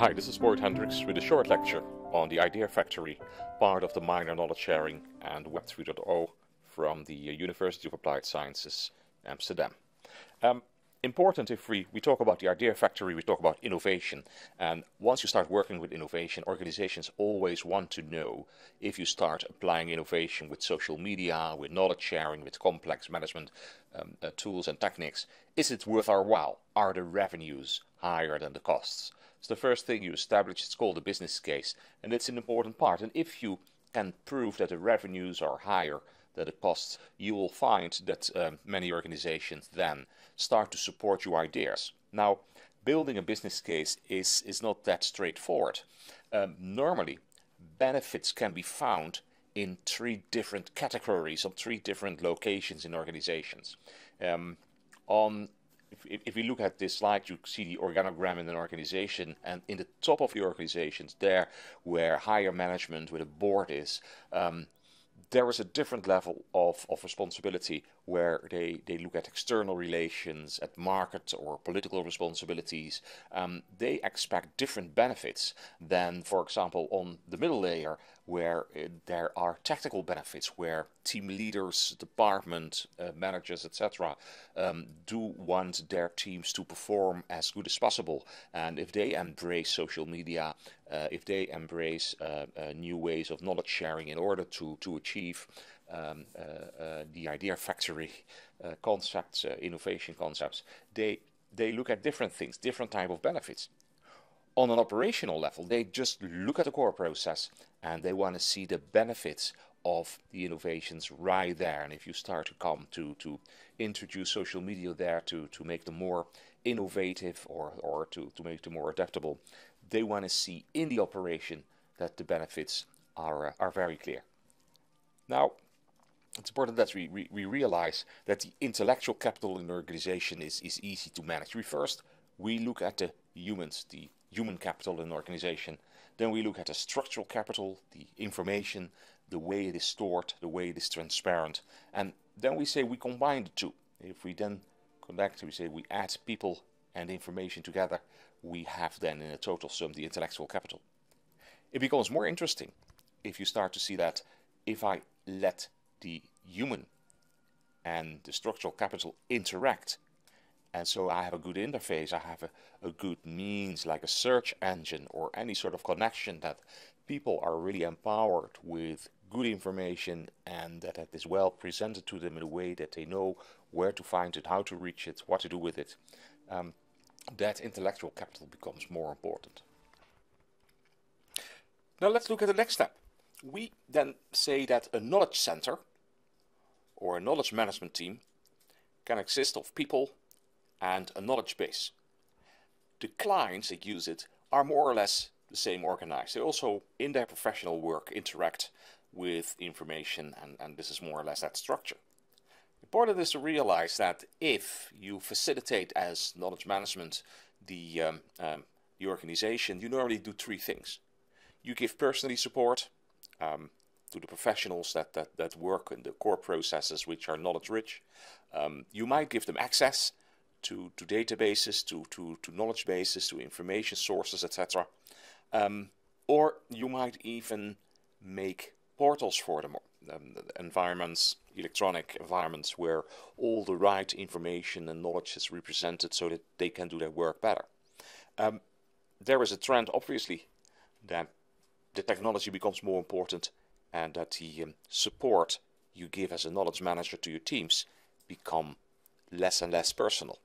Hi, this is Boyd Hendricks with a short lecture on the Ideafactory, part of the minor knowledge sharing and Web 3.0 from the University of Applied Sciences, Amsterdam. Important if we talk about the Ideafactory, we talk about innovation. And once you start working with innovation, organizations always want to know if you start applying innovation with social media, with knowledge sharing, with complex management tools and techniques, is it worth our while? Are the revenues higher than the costs? It's the first thing you establish. It's called a business case, and it's an important part. And if you can prove that the revenues are higher than the costs, you will find that many organizations then start to support your ideas. Now, building a business case is not that straightforward. Normally, benefits can be found in three different categories, on three different locations in organizations. If we look at this slide, you see the organogram in an organization, and in the top of the organizations, there where higher management with a board is, there is a different level of responsibility where they look at external relations, at market or political responsibilities. They expect different benefits than, for example, on the middle layer, where there are technical benefits, where team leaders, department managers, etc. Do want their teams to perform as good as possible. And if they embrace social media, if they embrace new ways of knowledge sharing in order to achieve the Ideafactory concepts, innovation concepts, they look at different things, different type of benefits. On an operational level, they just look at the core process and they want to see the benefits of the innovations right there. And if you start to come to introduce social media there to make them more innovative or to make them more adaptable, they want to see in the operation that the benefits are very clear. Now, it's important that we realize that the intellectual capital in an organization is easy to manage. We look at the humans, the human capital in an organization. Then we look at the structural capital, the information, the way it is stored, the way it is transparent. And then we say we combine the two. If we then connect, we say we add people and information together, we have then in a total sum the intellectual capital. It becomes more interesting if you start to see that if I let the human and the structural capital interact, and so I have a good interface, I have a good means like a search engine or any sort of connection that people are really empowered with good information and that it is well presented to them in a way that they know where to find it, how to reach it, what to do with it. That intellectual capital becomes more important. Now let's look at the next step. We then say that a knowledge center or a knowledge management team can consist of people and a knowledge base. The clients that use it are more or less the same organized. They also, in their professional work, interact with information, and this is more or less that structure. Important is to realize that if you facilitate as knowledge management the organization, you normally do three things. You give personally support to the professionals that work in the core processes which are knowledge rich. You might give them access to databases, to knowledge bases, to information sources, etc. Or you might even make portals for them, environments, electronic environments where all the right information and knowledge is represented so that they can do their work better. There is a trend, obviously, that the technology becomes more important and that the support you give as a knowledge manager to your teams become less and less personal.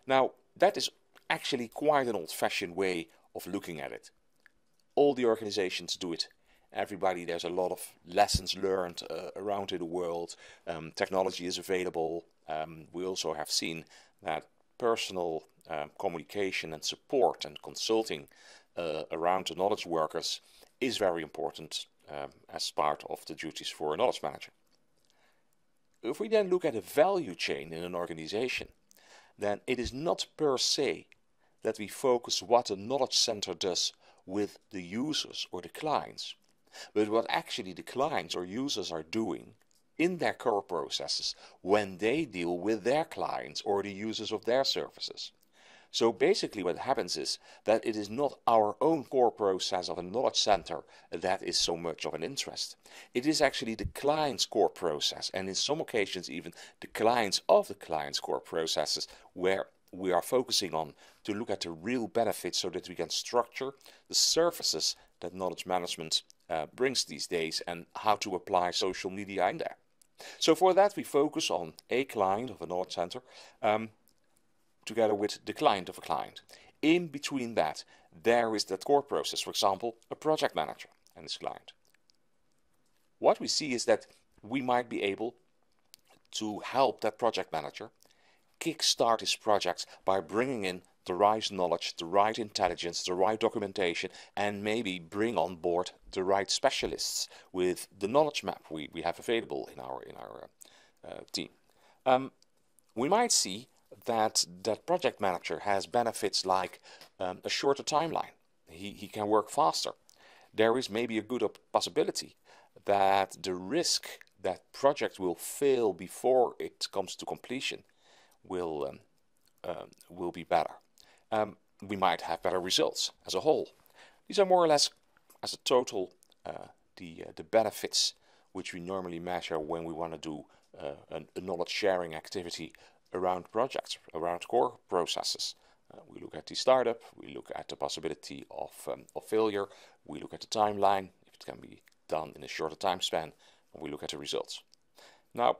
Now, that is actually quite an old-fashioned way of looking at it. All the organizations do it. There's a lot of lessons learned around in the world. Technology is available. We also have seen that personal communication and support and consulting around the knowledge workers is very important as part of the duties for a knowledge manager. If we then look at a value chain in an organization, then it is not per se that we focus what a knowledge center does with the users or the clients, but what actually the clients or users are doing in their core processes when they deal with their clients or the users of their services. So basically what happens is that it is not our own core process of a knowledge center that is so much of an interest. It is actually the client's core process, and in some occasions even the clients of the client's core processes, where we are focusing on to look at the real benefits so that we can structure the services that knowledge management brings these days and how to apply social media in there. So for that we focus on a client of a knowledge center together with the client of a client. In between that, there is that core process, for example, a project manager and his client. What we see is that we might be able to help that project manager kickstart his projects by bringing in the right knowledge, the right intelligence, the right documentation, and maybe bring on board the right specialists with the knowledge map we have available in our team. We might see that that project manager has benefits like a shorter timeline. He can work faster. There is maybe a good possibility that the risk that project will fail before it comes to completion will be better. We might have better results as a whole. These are more or less, as a total, the benefits which we normally measure when we want to do a knowledge sharing activity around projects, around core processes. We look at the startup, we look at the possibility of failure, we look at the timeline, if it can be done in a shorter time span, and we look at the results. Now,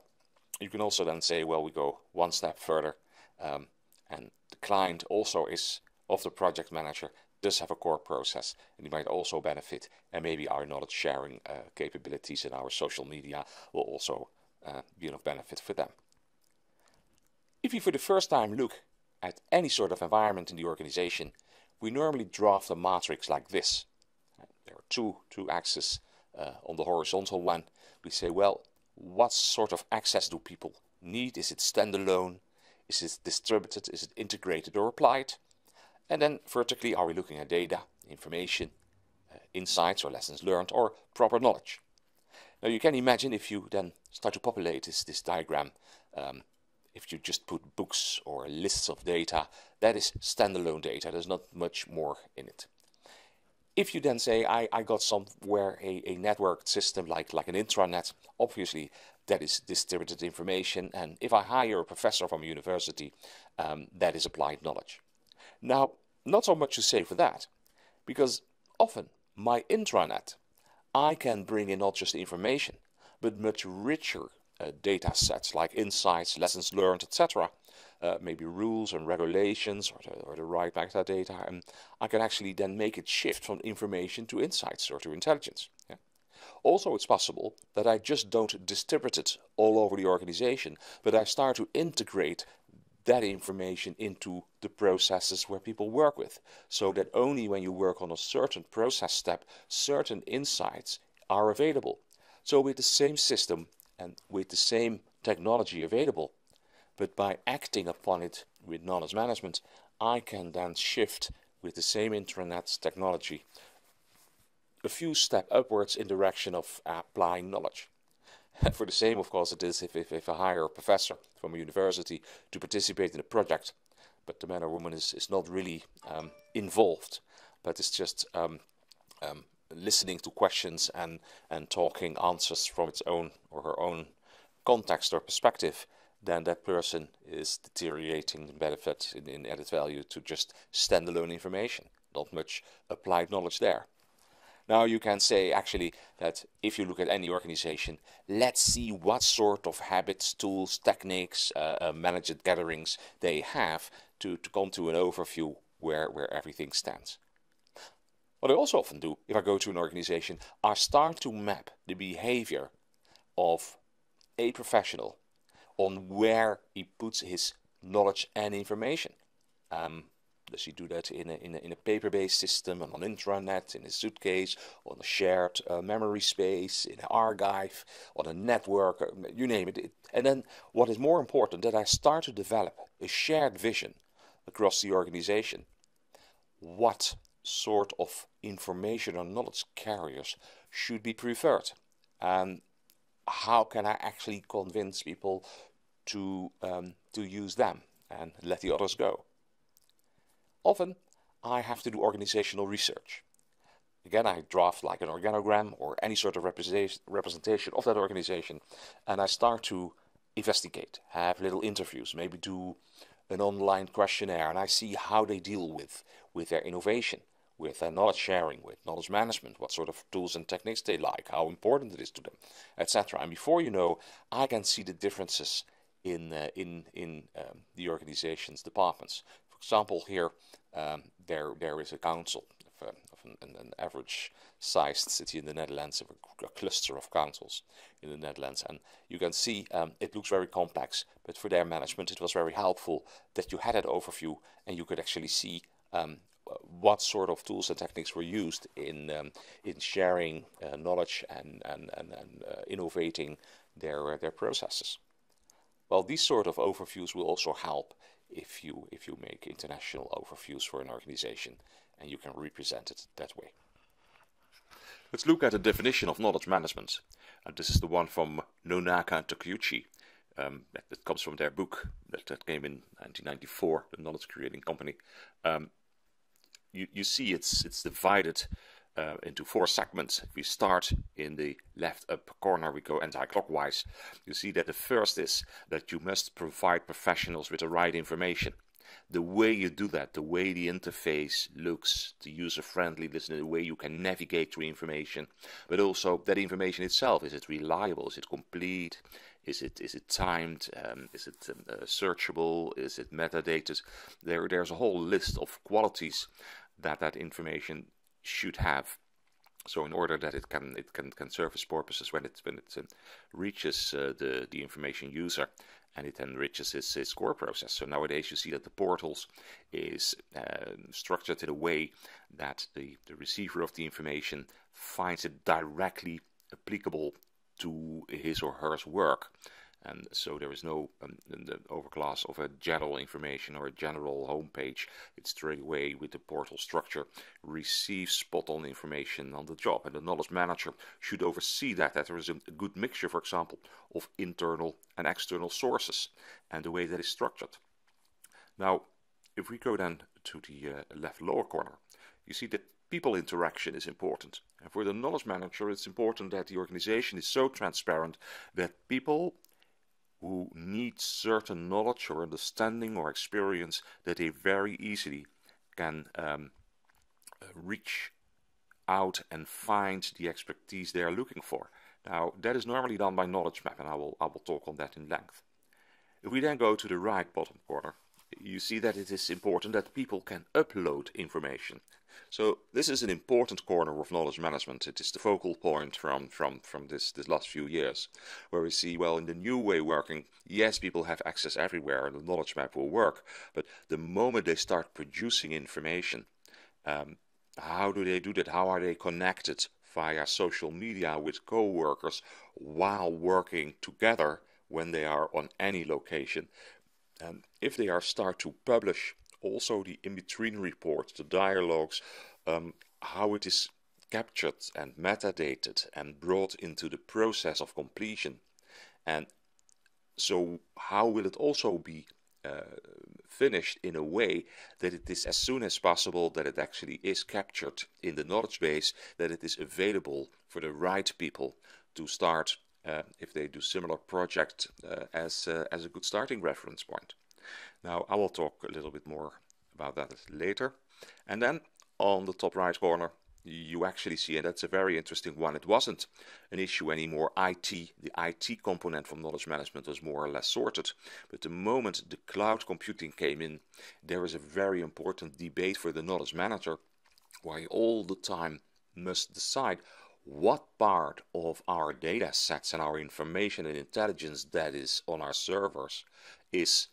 you can also then say, well, we go one step further, and the client also is of the project manager, does have a core process, and he might also benefit, and maybe our knowledge sharing capabilities in our social media will also be of benefit for them. If you for the first time look at any sort of environment in the organization, we normally draft a matrix like this. There are two axes on the horizontal one. We say, well, what sort of access do people need? Is it standalone? Is it distributed? Is it integrated or applied? And then vertically, are we looking at data, information, insights or lessons learned, or proper knowledge? Now you can imagine if you then start to populate this diagram, if you just put books or lists of data, that is standalone data. There's not much more in it. If you then say, I got somewhere a networked system like an intranet, obviously that is distributed information. And if I hire a professor from a university, that is applied knowledge. Now, not so much to say for that, because often my intranet, I can bring in not just information, but much richer data sets like insights, lessons learned, etc. Maybe rules and regulations or the right metadata, and I can actually then make it shift from information to insights or to intelligence. Yeah? Also, it's possible that I just don't distribute it all over the organization, but I start to integrate that information into the processes where people work with, so that only when you work on a certain process step, certain insights are available. So with the same system and with the same technology available, but by acting upon it with knowledge management, I can then shift with the same intranet technology a few steps upwards in direction of applying knowledge. For the same, of course, it is if I hire a professor from a university to participate in a project, but the man or woman is not really involved, but is just listening to questions and talking answers from its own or her own context or perspective, then that person is deteriorating the benefit in added value to just standalone information, not much applied knowledge there. Now you can say actually that if you look at any organization, let's see what sort of habits, tools, techniques, managed gatherings they have to come to an overview where everything stands. What I also often do, if I go to an organization, I start to map the behavior of a professional on where he puts his knowledge and information. Does he do that in a paper-based system, on an intranet, in a suitcase, on a shared memory space, in an archive, on a network, you name it. And then what is more important, that I start to develop a shared vision across the organization. What sort of information or knowledge carriers should be preferred? And how can I actually convince people to use them and let the others go? Often I have to do organizational research. Again, I draft like an organogram or any sort of representation of that organization, and I start to investigate, have little interviews, maybe do an online questionnaire, and I see how they deal with their innovation, with their knowledge sharing, with knowledge management, what sort of tools and techniques they like, how important it is to them, etc. And before you know, I can see the differences in the organization's departments. For example, here there is a council of an average-sized city in the Netherlands, of a cluster of councils in the Netherlands, and you can see it looks very complex, but for their management it was very helpful that you had that overview and you could actually see what sort of tools and techniques were used in sharing knowledge and innovating their processes. Well, these sort of overviews will also help if you make international overviews for an organization, and you can represent it that way. Let's look at a definition of knowledge management. This is the one from Nonaka and Takeuchi. That comes from their book that came in 1994, The Knowledge Creating Company. You see it's divided into 4 segments. If we start in the left up corner, we go anti-clockwise. You see that the first is that you must provide professionals with the right information. The way you do that, the way the interface looks, the user-friendliness, the way you can navigate through information, but also that information itself, is it reliable, is it complete, is it timed, is it searchable, is it metadated? There's a whole list of qualities that information should have. So in order that it can serve its purposes when it reaches the information user, and it then reaches its core process. So nowadays you see that the portals is structured in a way that the receiver of the information finds it directly applicable to his or her work. And so there is no the overclass of a general information or a general homepage. It's straight away with the portal structure receives spot-on information on the job. And the knowledge manager should oversee that there is a good mixture, for example, of internal and external sources and the way that is structured. Now, if we go then to the left lower corner, you see that people interaction is important. And for the knowledge manager, it's important that the organization is so transparent that people who need certain knowledge or understanding or experience, that they very easily can reach out and find the expertise they are looking for. Now, that is normally done by knowledge map, and I will talk on that in length. If we then go to the right bottom corner, you see that it is important that people can upload information. So this is an important corner of knowledge management. It is the focal point from this last few years, where we see, well, in the new way working, yes, people have access everywhere and the knowledge map will work, but the moment they start producing information, how do they do that? How are they connected via social media with co-workers while working together when they are on any location? If they start to publish also the in-between reports, the dialogues, how it is captured and metadated and brought into the process of completion. And so how will it also be finished in a way that it is as soon as possible that it actually is captured in the knowledge base, that it is available for the right people to start if they do similar project as a good starting reference point. Now, I will talk a little bit more about that later. And then on the top right corner, you actually see, and that's a very interesting one, it wasn't an issue anymore. The IT component from knowledge management was more or less sorted. But the moment the cloud computing came in, there is a very important debate for the knowledge manager, where he all the time must decide what part of our data sets and our information and intelligence that is on our servers is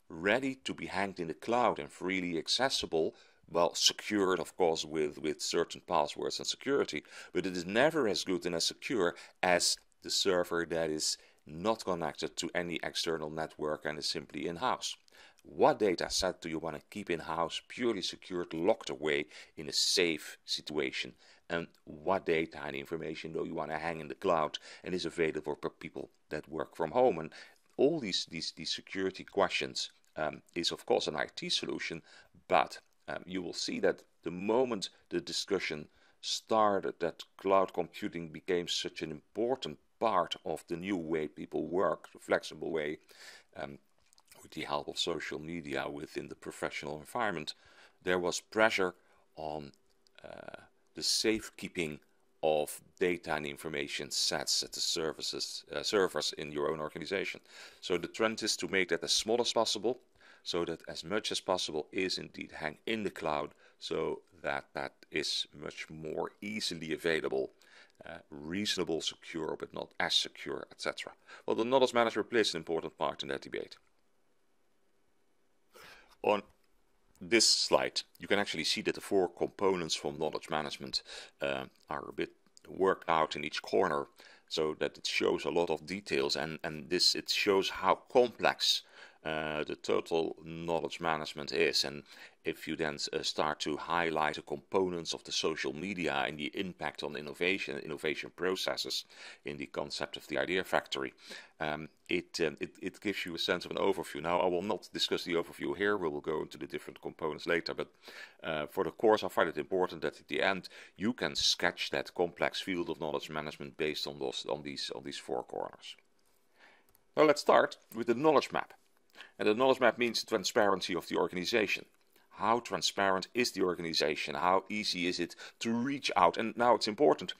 ready to be hanged in the cloud and freely accessible, well, secured, of course, with certain passwords and security, but it is never as good and as secure as the server that is not connected to any external network and is simply in-house. What data set do you want to keep in-house, purely secured, locked away in a safe situation? And what data and information do you want to hang in the cloud and is available for people that work from home? And all these security questions is of course an IT solution, but you will see that the moment the discussion started that cloud computing became such an important part of the new way people work, the flexible way, with the help of social media within the professional environment, there was pressure on the safekeeping of data and information sets at the servers in your own organization. So the trend is to make that as small as possible, so that as much as possible is indeed hang in the cloud, so that that is much more easily available, reasonable, secure, but not as secure, etc. Well, the knowledge manager plays an important part in that debate. On this slide, you can actually see that the 4 components from knowledge management are a bit worked out in each corner, so that it shows a lot of details, and it shows how complex the total knowledge management is. And if you then start to highlight the components of the social media and the impact on innovation processes in the concept of the Ideafactory, it gives you a sense of an overview. Now, I will not discuss the overview here. We will go into the different components later, but for the course, I find it important that at the end you can sketch that complex field of knowledge management based on these 4 corners. Now, let's start with the knowledge map. And the knowledge map means the transparency of the organization. How transparent is the organization? How easy is it to reach out? And now it's important,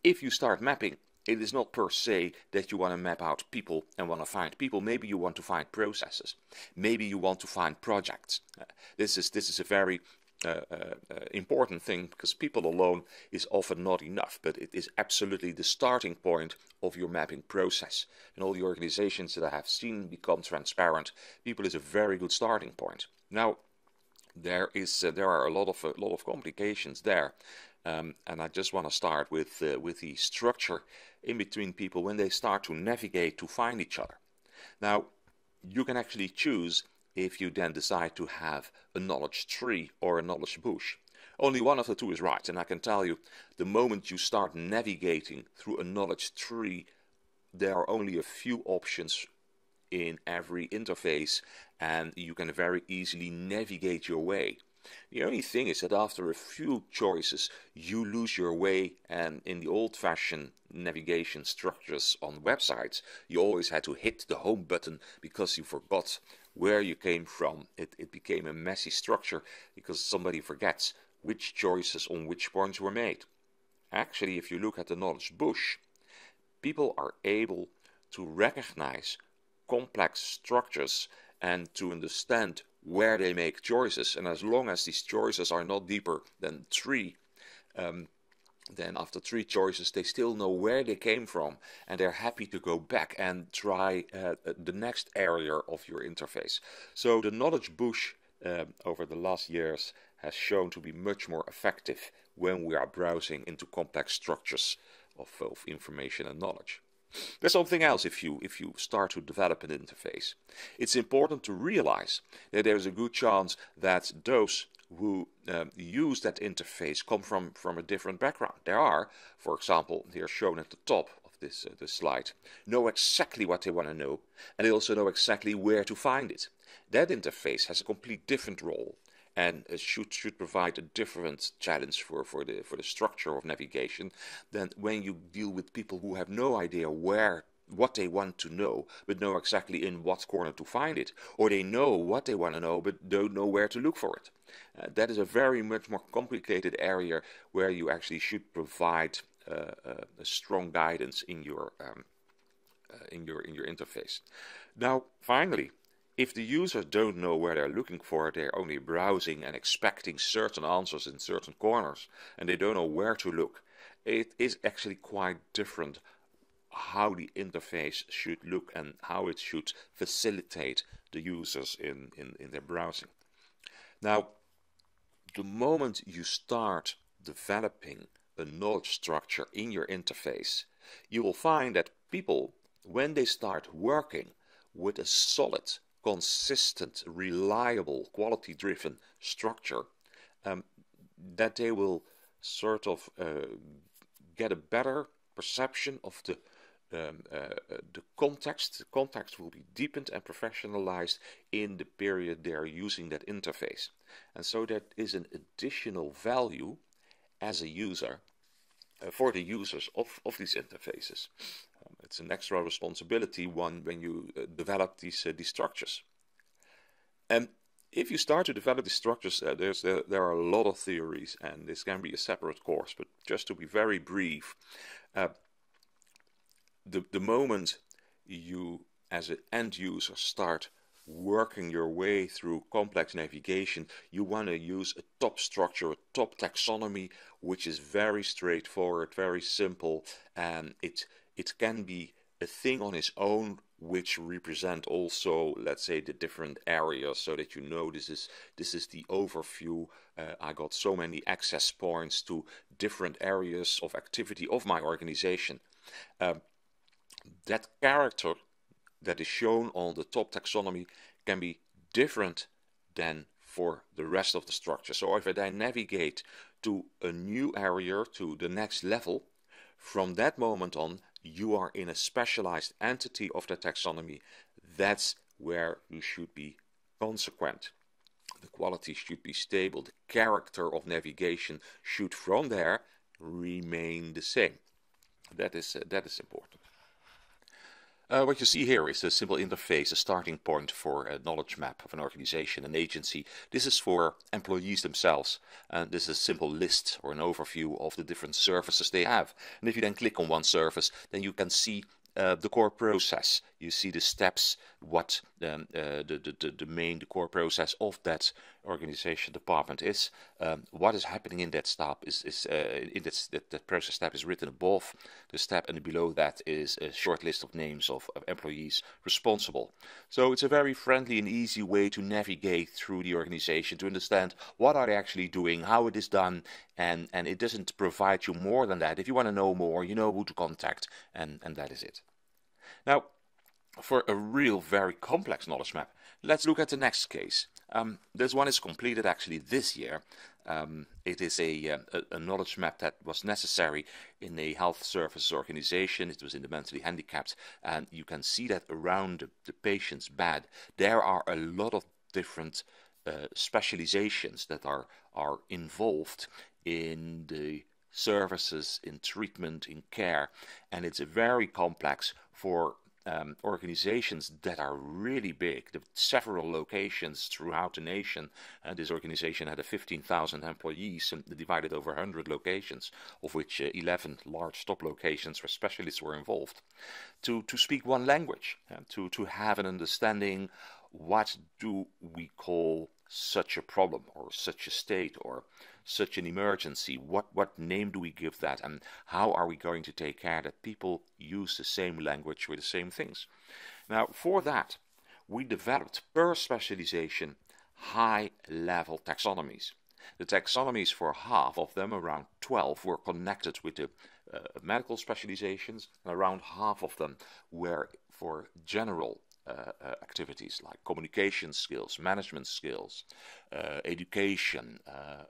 if you start mapping, it is not per se that you want to map out people and want to find people. Maybe you want to find processes. Maybe you want to find projects. This is a very important thing, because people alone is often not enough, but it is absolutely the starting point of your mapping process. And all the organizations that I have seen become transparent, people is a very good starting point. Now, there are a lot of complications there, and I just want to start with the structure in between people when they start to navigate to find each other. Now, you can actually choose if you then decide to have a knowledge tree or a knowledge bush. Only one of the two is right, and I can tell you, the moment you start navigating through a knowledge tree, there are only a few options in every interface, and you can very easily navigate your way. The only thing is that after a few choices, you lose your way, and in the old-fashioned navigation structures on websites, you always had to hit the home button because you forgot where you came from. It became a messy structure because somebody forgets which choices on which points were made. Actually, if you look at the knowledge bush, people are able to recognize complex structures and to understand where they make choices, and as long as these choices are not deeper than 3, then after 3 choices they still know where they came from, and they're happy to go back and try the next area of your interface. So the knowledge bush over the last years has shown to be much more effective when we are browsing into complex structures of information and knowledge. There's something else if you start to develop an interface. It's important to realize that there's a good chance that those who use that interface come from a different background. There are, for example, here shown at the top of this slide, know exactly what they want to know, and they also know exactly where to find it. That interface has a complete different role, and should provide a different challenge for the structure of navigation than when you deal with people who have no idea what they want to know, but know exactly in what corner to find it, or they know what they want to know but don't know where to look for it. That is a very much more complicated area where you actually should provide a strong guidance in your interface. Now, finally, if the users don't know where they're looking for, they're only browsing and expecting certain answers in certain corners, and they don't know where to look, it is actually quite different how the interface should look and how it should facilitate the users in their browsing. Now, the moment you start developing a knowledge structure in your interface, you will find that people, when they start working with a solid, consistent, reliable, quality-driven structure, that they will sort of get a better perception of the the context will be deepened and professionalized in the period they are using that interface. And so that is an additional value as a user for the users of these interfaces. It's an extra responsibility when you develop these structures. And if you start to develop these structures, there are a lot of theories, and this can be a separate course, but just to be very brief, the moment you as an end user start working your way through complex navigation, you want to use a top structure, a top taxonomy, which is very straightforward, very simple, and it can be a thing on its own which represent also, let's say, the different areas, so that you know this is the overview. I got so many access points to different areas of activity of my organization. That character that is shown on the top taxonomy can be different than for the rest of the structure. So if I then navigate to a new area, to the next level, from that moment on, you are in a specialized entity of the taxonomy. That's where you should be consequent. The quality should be stable. The character of navigation should from there remain the same. That is important. What you see here is a simple interface, a starting point for a knowledge map of an organization, an agency. This is for employees themselves, and this is a simple list or an overview of the different services they have. And if you then click on one service, then you can see the core process. You see the steps, what the core process of that organization department is. What is happening in that step that process step is written above the step, and below that is a short list of names of employees responsible. So it's a very friendly and easy way to navigate through the organization, to understand what are they actually doing, how it is done, and it doesn't provide you more than that. If you want to know more, you know who to contact, and that is it. Now, for a real very complex knowledge map, let's look at the next case. This one is completed actually this year. It is a knowledge map that was necessary in a health services organization. It was in the mentally handicapped, and you can see that around the patient's bed there are a lot of different specializations that are involved in the services, in treatment, in care, and it's very complex for organizations that are really big. There are several locations throughout the nation. This organization had 15,000 employees and divided over 100 locations, of which 11 large top locations where specialists were involved. To speak one language, to have an understanding, what do we call such a problem or such a state or such an emergency? What name do we give that, and how are we going to take care that people use the same language with the same things? Now, for that, we developed per specialization high-level taxonomies. The taxonomies for half of them, around 12, were connected with the medical specializations, and around half of them were for general activities like communication skills, management skills, education,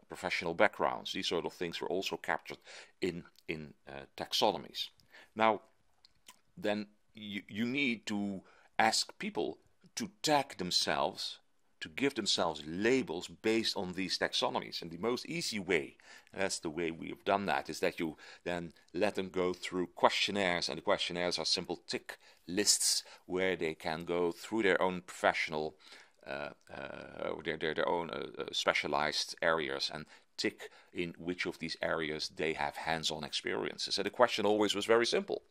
professional backgrounds. These sort of things were also captured in taxonomies. Now, then you need to ask people to tag themselves, to give themselves labels based on these taxonomies. And the most easy way, and that's the way we have done that, is that you then let them go through questionnaires, and the questionnaires are simple tick lists where they can go through their own professional, their own specialized areas and tick in which of these areas they have hands-on experiences. And the question always was very simple.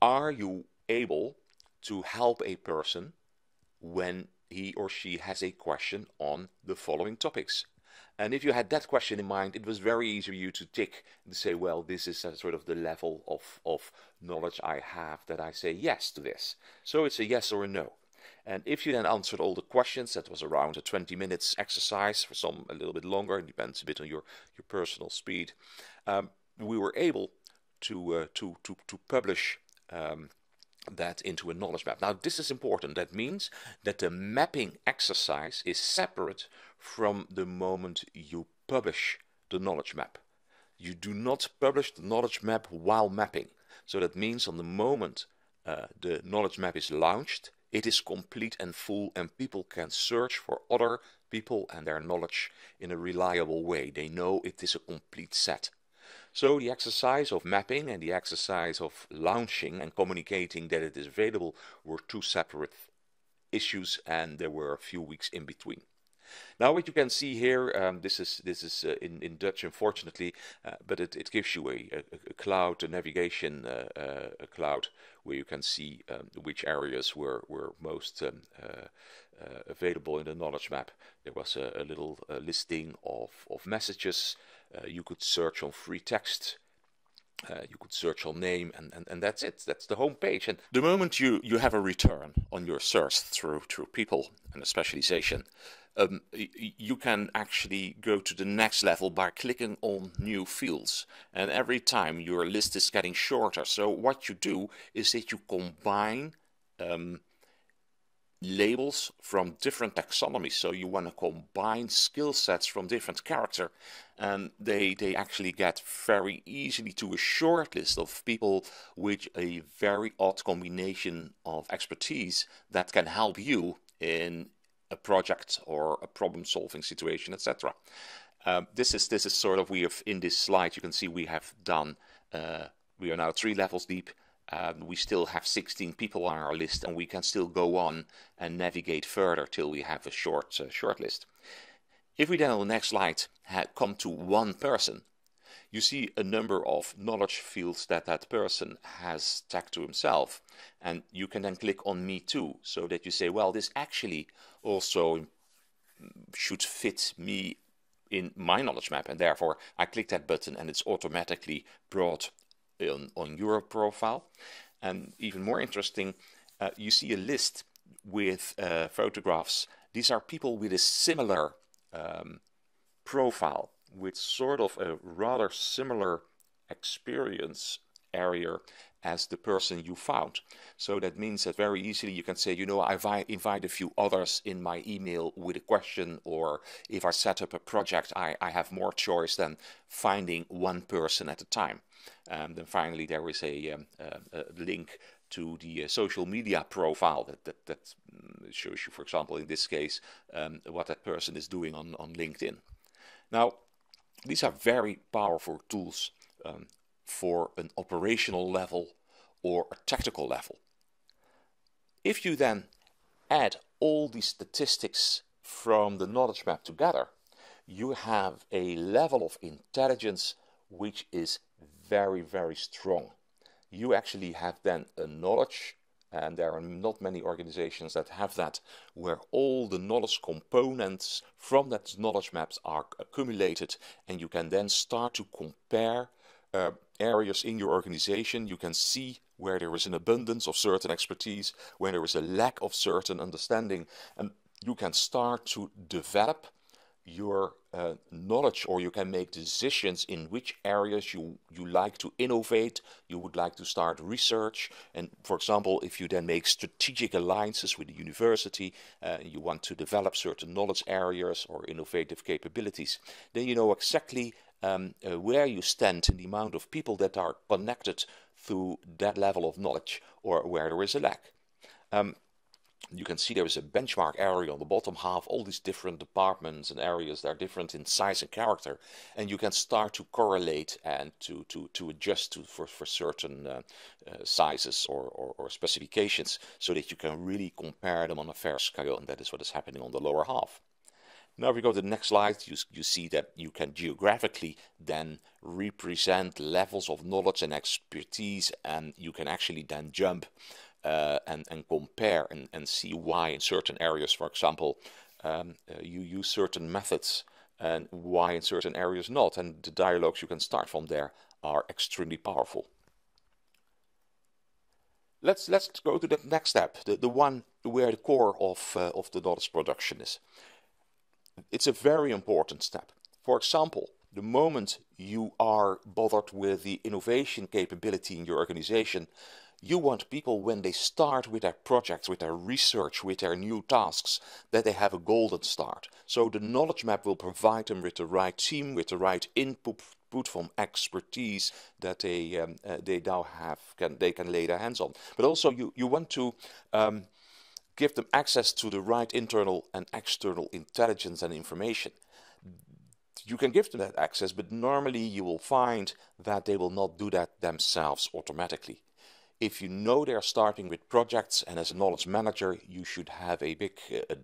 Are you able to help a person when he or she has a question on the following topics? And if you had that question in mind, it was very easy for you to tick and say, well, this is sort of the level of knowledge I have that I say yes to this. So it's a yes or a no. And if you then answered all the questions, that was around a 20 minutes exercise, for some a little bit longer, it depends a bit on your personal speed. We were able to publish that into a knowledge map. Now, this is important. That means that the mapping exercise is separate from the moment you publish the knowledge map. You do not publish the knowledge map while mapping. So that means on the moment the knowledge map is launched, it is complete and full, and people can search for other people and their knowledge in a reliable way. They know it is a complete set. So the exercise of mapping and the exercise of launching and communicating that it is available were two separate issues, and there were a few weeks in between. Now what you can see here, this is in Dutch, unfortunately, but it gives you a cloud, a navigation cloud, where you can see which areas were most available in the knowledge map. There was a little listing of messages. You could search on free text. You could search on name, and that's it. That's the home page. And the moment you have a return on your search through people and a specialization, you can actually go to the next level by clicking on new fields. And every time your list is getting shorter. So what you do is that you combine labels from different taxonomies. So you want to combine skill sets from different character, and they actually get very easily to a short list of people with a very odd combination of expertise that can help you in a project or a problem solving situation, etc. This is sort of, we have in this slide, you can see we have done, we are now 3 levels deep. We still have 16 people on our list, and we can still go on and navigate further till we have a short list. If we then on the next slide come to one person, you see a number of knowledge fields that that person has tagged to himself, and you can then click on me too, so that you say, well, this actually also should fit me in my knowledge map, and therefore I click that button and it's automatically brought on your profile. And even more interesting, you see a list with photographs. These are people with a similar profile, with sort of a rather similar experience area as the person you found. So that means that very easily you can say, you know, I invite a few others in my email with a question, or if I set up a project, I have more choice than finding one person at a time. Then finally there is a link to the social media profile that shows you, for example, in this case, what that person is doing on LinkedIn. Now, these are very powerful tools for an operational level or a tactical level. If you then add all these statistics from the knowledge map together, you have a level of intelligence which is very, very strong. You actually have then a knowledge, and there are not many organizations that have that, where all the knowledge components from that knowledge maps are accumulated, and you can then start to compare areas in your organization. You can see where there is an abundance of certain expertise, where there is a lack of certain understanding, and you can start to develop your knowledge, or you can make decisions in which areas you like to innovate, you would like to start research. And for example, if you then make strategic alliances with the university, you want to develop certain knowledge areas or innovative capabilities, then you know exactly where you stand in the amount of people that are connected through that level of knowledge, or where there is a lack. You can see there is a benchmark area on the bottom half, all these different departments and areas that are different in size and character, and you can start to correlate and to adjust for certain sizes or specifications, so that you can really compare them on a fair scale, and that is what is happening on the lower half. Now if we go to the next slide, you see that you can geographically then represent levels of knowledge and expertise, and you can actually then jump and compare and see why in certain areas, for example, you use certain methods and why in certain areas not. And the dialogues you can start from there are extremely powerful. Let's go to the next step, the one where the core of the knowledge production is. It's a very important step. For example, the moment you are bothered with the innovation capability in your organization, You want people, when they start with their projects, with their research, with their new tasks, that they have a golden start. So the knowledge map will provide them with the right team, with the right input from expertise that they now have, they can lay their hands on. But also you want to give them access to the right internal and external intelligence and information. You can give them that access, but normally you will find that they will not do that themselves automatically. If you know they're starting with projects, and as a knowledge manager, you should have a big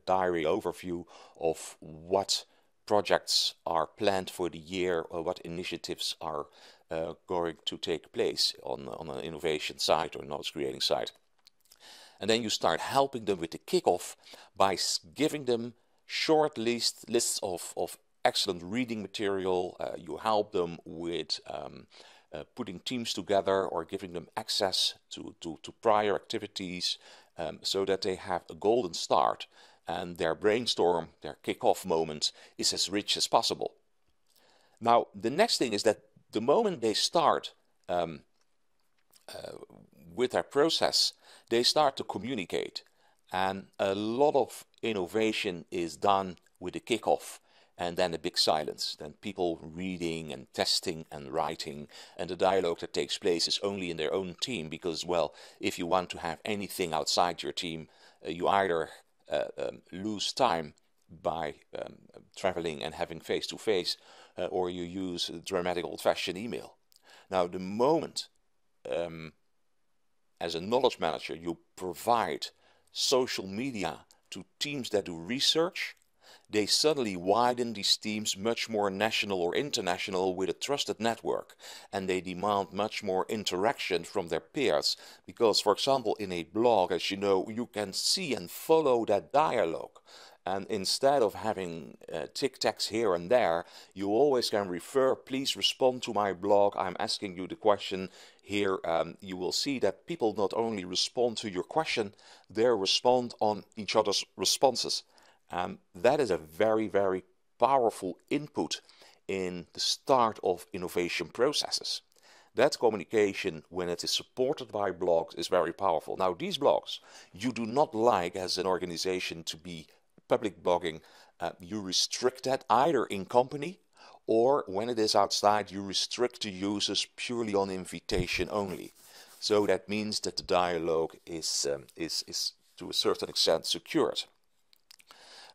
diary overview of what projects are planned for the year, or what initiatives are going to take place on an innovation side or knowledge creating side. And then you start helping them with the kickoff by giving them short lists of excellent reading material. You help them with putting teams together or giving them access to prior activities, so that they have a golden start and their brainstorm, their kickoff moment is as rich as possible. Now, the next thing is that the moment they start with their process, they start to communicate. And a lot of innovation is done with a kickoff and then a big silence. Then people reading and testing and writing, and the dialogue that takes place is only in their own team, because, well, if you want to have anything outside your team, you either lose time by traveling and having face-to-face, or you use dramatic old-fashioned email. Now, the moment as a knowledge manager you provide social media to teams that do research, they suddenly widen these teams much more national or international with a trusted network, and they demand much more interaction from their peers, because, for example, in a blog, as you know, you can see and follow that dialogue. And instead of having tic-tacs here and there, you always can refer, please respond to my blog, I'm asking you the question. Here you will see that people not only respond to your question, they respond on each other's responses. That is a very, very powerful input in the start of innovation processes. That communication, when it is supported by blogs, is very powerful. Now, these blogs, you do not like as an organization to be public blogging. You restrict that either in company, or when it is outside, you restrict the users purely on invitation only. So that means that the dialogue is to a certain extent secured.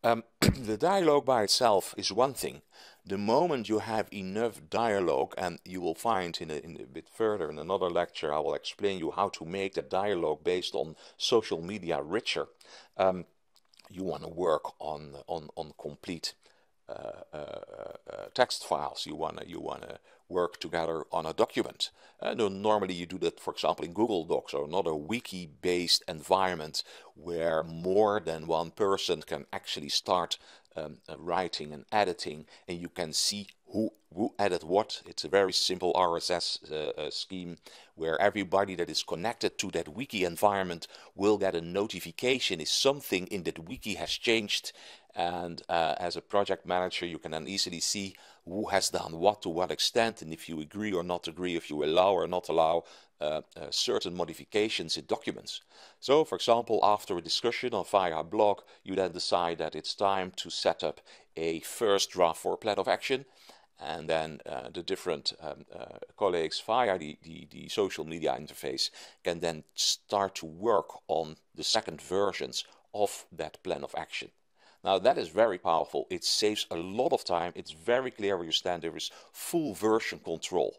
The dialogue by itself is one thing. The moment you have enough dialogue, and you will find in a bit further in another lecture, I will explain you how to make the dialogue based on social media richer. You want to work on complete text files. You want to work together on a document. Normally you do that, for example, in Google Docs or another wiki-based environment where more than one person can actually start writing and editing, and you can see who added what. It's a very simple RSS scheme where everybody that is connected to that wiki environment will get a notification if something in that wiki has changed. And as a project manager, you can then easily see who has done what to what extent, and if you agree or not agree, if you allow or not allow certain modifications in documents. So, for example, after a discussion or via a blog, you then decide that it's time to set up a first draft for a plan of action, and then the different colleagues via the social media interface can then start to work on the second versions of that plan of action. Now, that is very powerful. It saves a lot of time. It's very clear where you stand. There is full version control.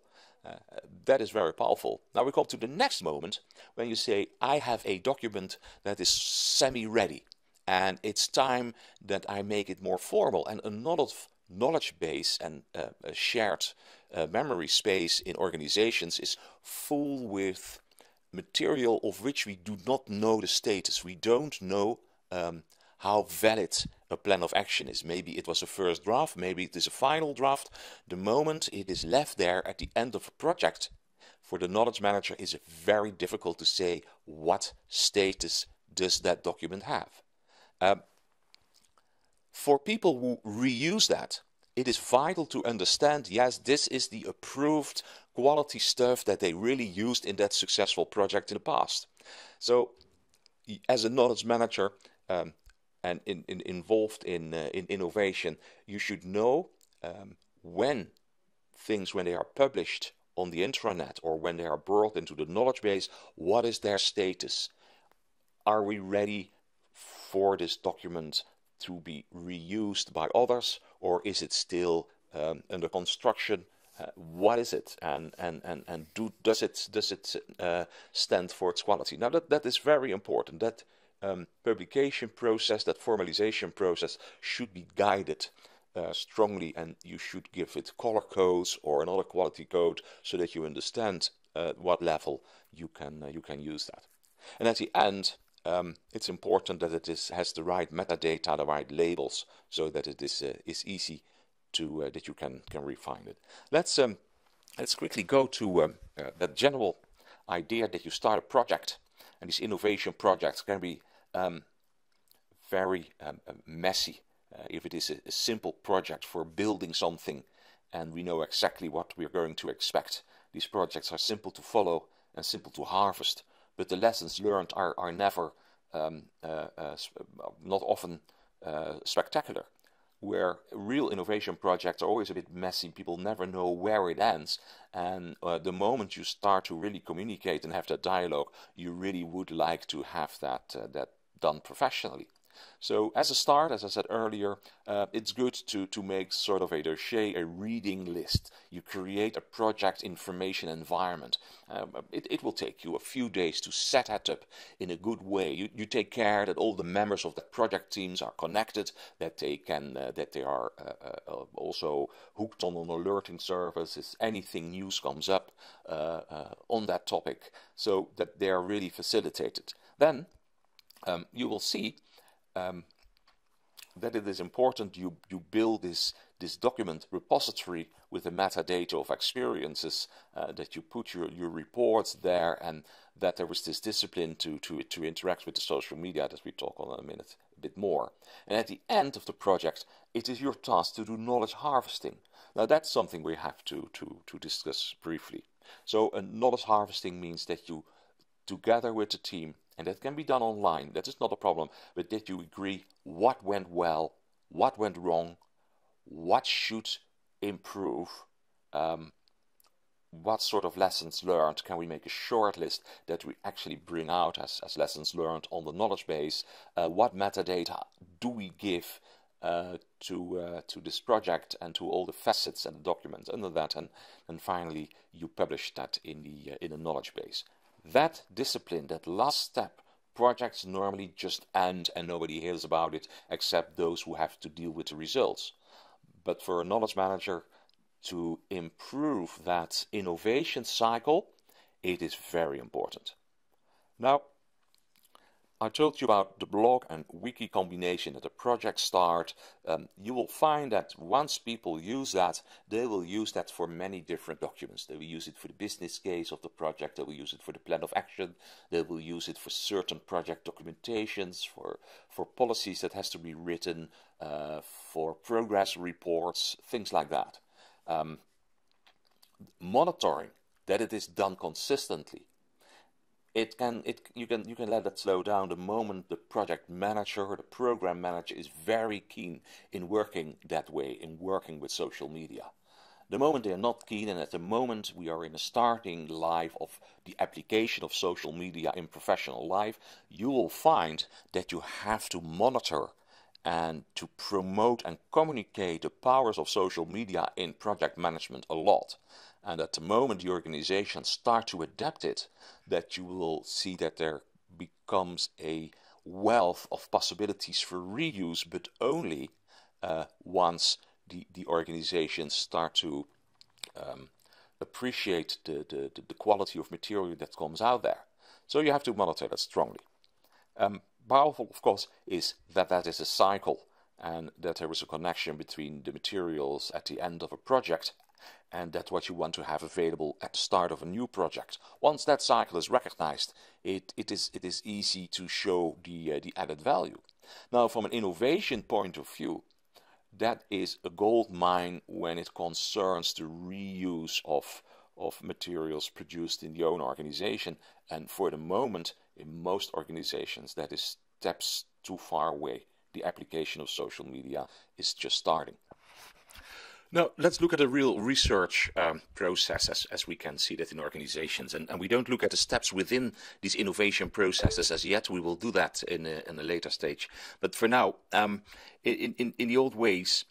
That is very powerful. Now we come to the next moment when you say, I have a document that is semi-ready, and it's time that I make it more formal. And a lot of knowledge base and a shared memory space in organizations is full with material of which we do not know the status. We don't know how valid a plan of action is. Maybe it was a first draft, maybe it is a final draft. The moment it is left there at the end of a project, for the knowledge manager is very difficult to say what status does that document have. For people who reuse that, it is vital to understand, yes, this is the approved quality stuff that they really used in that successful project in the past. So as a knowledge manager and involved in innovation, you should know when when they are published on the intranet or when they are brought into the knowledge base, what is their status? Are we ready for this document to be reused by others, or is it still under construction? What is it, and does it stand for its quality? Now that is very important. That publication process, that formalization process, should be guided strongly, and you should give it color codes or another quality code so that you understand what level you can use that. And at the end, it's important that it has the right metadata, the right labels, so that it is easy to that you can refine it. Let's quickly go to that general idea that you start a project, and these innovation projects can be very messy. If it is a simple project for building something and we know exactly what we're going to expect, these projects are simple to follow and simple to harvest, but the lessons learned are never, not often spectacular. Where real innovation projects are always a bit messy, people never know where it ends, and the moment you start to really communicate and have that dialogue, you really would like to have that done professionally. So as a start, as I said earlier, it's good to make sort of a dossier, a reading list. You create a project information environment. It will take you a few days to set that up in a good way. You take care that all the members of the project teams are connected, that they are also hooked on an alerting service if anything news comes up on that topic, so that they are really facilitated. Then you will see that it is important you build this document repository with the metadata of experiences, that you put your reports there, and that there was this discipline to interact with the social media that we talk on in a minute a bit more. And at the end of the project, it is your task to do knowledge harvesting. Now that's something we have to discuss briefly. So knowledge harvesting means that you, together with the team, and that can be done online, that is not a problem, but that you agree what went well, what went wrong, what should improve, what sort of lessons learned. Can we make a short list that we actually bring out as lessons learned on the knowledge base? What metadata do we give to this project and to all the facets and the documents under that? And finally, you publish that in the knowledge base. That discipline, that last step, projects normally just end and nobody hears about it except those who have to deal with the results. But for a knowledge manager to improve that innovation cycle, it is very important. Now, I told you about the blog and wiki combination at the project start. You will find that once people use that, they will use that for many different documents. They will use it for the business case of the project, they will use it for the plan of action, they will use it for certain project documentations, for policies that has to be written, for progress reports, things like that. Monitoring that it is done consistently. You can let that slow down the moment the project manager or the program manager is very keen in working that way, in working with social media. The moment they are not keen, and at the moment we are in a starting life of the application of social media in professional life, you will find that you have to monitor and to promote and communicate the powers of social media in project management a lot. And at the moment the organizations start to adapt it, that you will see that there becomes a wealth of possibilities for reuse, but only once the organizations start to appreciate the quality of material that comes out there. So you have to monitor that strongly. Powerful, of course, is that is a cycle, and that there is a connection between the materials at the end of a project and that's what you want to have available at the start of a new project. Once that cycle is recognized, it is easy to show the added value. Now, from an innovation point of view, that is a gold mine when it concerns the reuse of materials produced in the own organization. And for the moment, in most organizations, that is steps too far away. The application of social media is just starting. Now, let's look at a real research process as we can see that in organizations. And we don't look at the steps within these innovation processes as yet. We will do that in a later stage. But for now, in the old ways,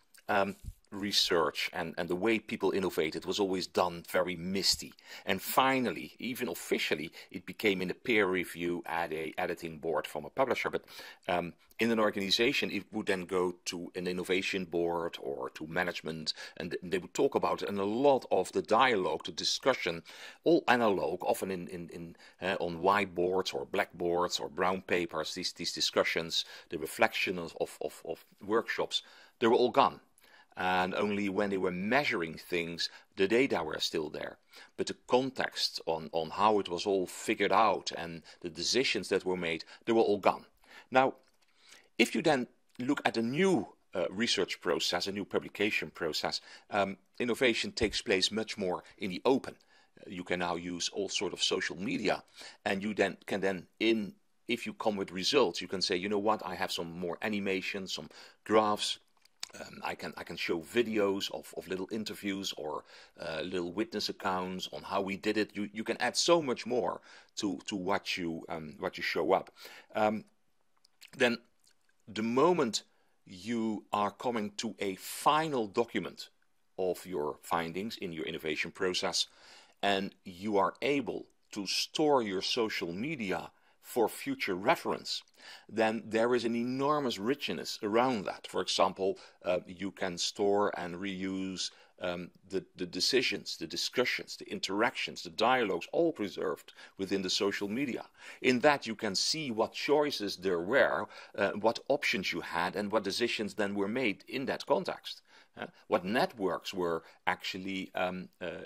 research and the way people innovated was always done very misty. And finally, even officially, it became in a peer review at a editing board from a publisher. But in an organization, it would then go to an innovation board or to management, and they would talk about it. And a lot of the dialogue, the discussion, all analog, often on whiteboards or blackboards or brown papers, these discussions, the reflection of workshops, they were all gone. And only when they were measuring things, the data were still there. But the context on how it was all figured out and the decisions that were made, they were all gone. Now, if you then look at a new research process, a new publication process, innovation takes place much more in the open. You can now use all sorts of social media, and you then can if you come with results, you can say, you know what, I have some more animation, some graphs. I can show videos of little interviews or little witness accounts on how we did it. You can add so much more to what you show up. Then the moment you are coming to a final document of your findings in your innovation process, and you are able to store your social media for future reference, then there is an enormous richness around that. For example, you can store and reuse the decisions, the discussions, the interactions, the dialogues, all preserved within the social media. In that you can see what choices there were, what options you had, and what decisions then were made in that context. What networks were actually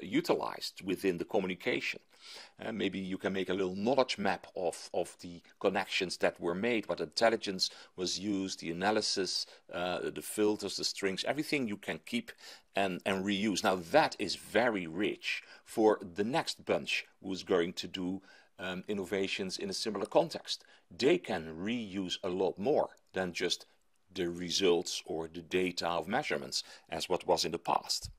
utilized within the communication. Maybe you can make a little knowledge map of the connections that were made, what intelligence was used, the analysis, the filters, the strings, everything you can keep and reuse. Now that is very rich for the next bunch who's going to do innovations in a similar context. They can reuse a lot more than just the results or the data of measurements as what was in the past.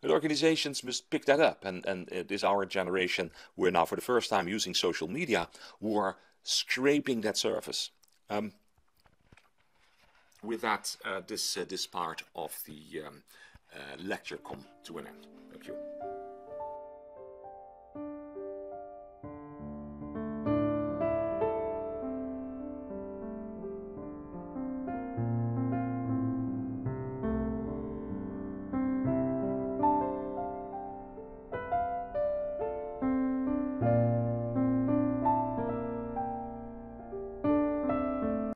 But organizations must pick that up, and it is our generation, we're now for the first time using social media, who are scraping that surface. With that, this part of the lecture come to an end. Thank you.